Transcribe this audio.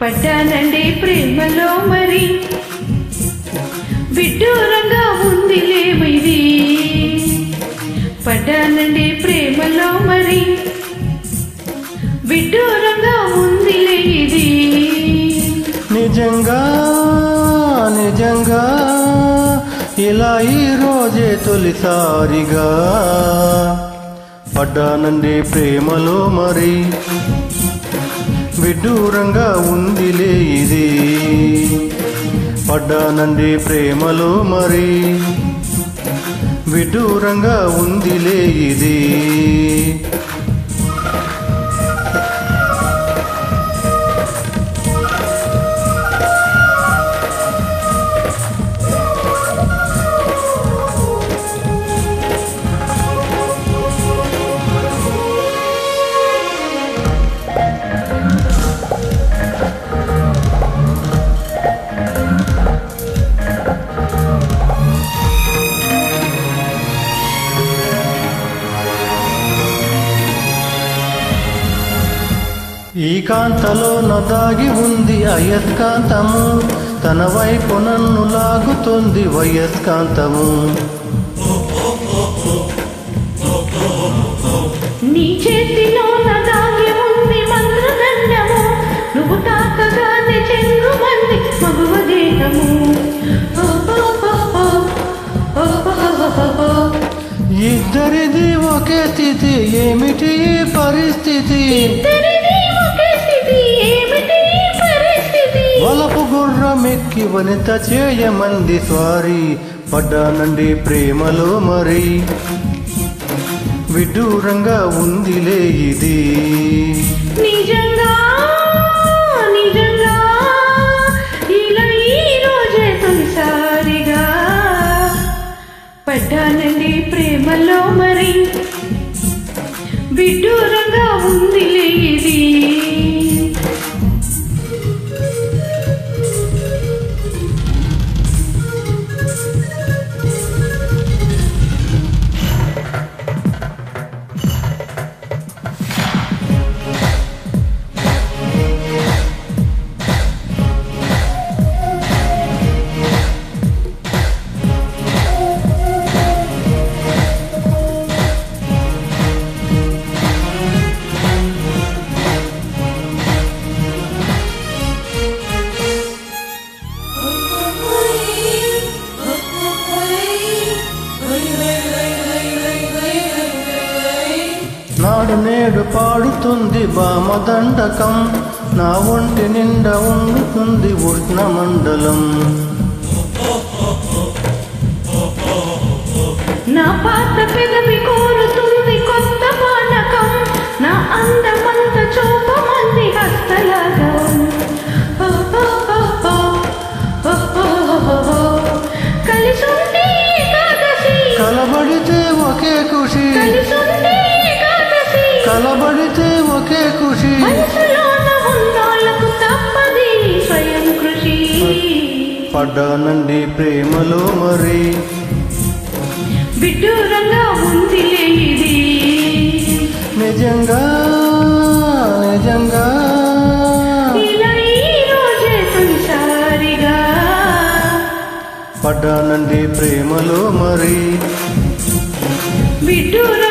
పడ్డానండి ప్రేమలో మరి విడ్డూరంగా ఉందిలేమిది పడ్డానండి ప్రేమలో మరి విడ్డూరంగా ఉందిలే ఇది నిజంగా నిజంగా ఇలా ఈ రోజే తొలిసారిగా పడ్డానండి ప్రేమలో మరి విడ్డూరంగా ఉందిలే ఇది పడ్డానండి ప్రేమలో మరి విడ్డూరంగా ఉందిలే ఇది ఈ కాంతలో దాగి ఉంది అయస్కాంతము తన వైపు నన్ను లాగుతుంది వయస్కాంతము నీ చేతిలో దాగి ఉంది మంత్రదండము నువ్వు తాకగానే చెంగుమంది మగువ దేహము ఇద్దరిది ఒకే స్థితి ఏమిటి పరిస్థితి వలపు గుర్రమెక్కి వనిత చేయమంది స్వారీ పడ్డానండి ప్రేమలో మరి విడ్డూరంగా ఉందిలే ఇది నిజంగా నిజంగా ఇలా ఈ రోజే తొలిసారిగా పడ్డానండి ప్రేమలో మరి విడ్డూరంగా ఉందిలే ఇది నాడు నేడు పాడుతుంది భామదండకం నా ఒంటి నిండా ఉండుతుంది ఉష్ణమండలం నా పాత పెదవి కోరుతుంది కొత్త పానకం నా అందమంత చూపమంది హస్తలాగం కలిసుంటే ఏకాదశి కలబడితే ఒకే ఖుషి కలిసుంటే ఏకాదశి కలబడితే ఒకే ఖుషి మనసులోన ఉన్నోళ్ళకు తప్పది స్వయం కృషి పడ్డానండి ప్రేమలో మరి విడ్డూరంగా ఉందిలే ఇది నిజంగా నిజంగా ఇలా ఈ రోజే తొలిసారిగా పడ్డానండి ప్రేమలో మరి విడ్డూరంగా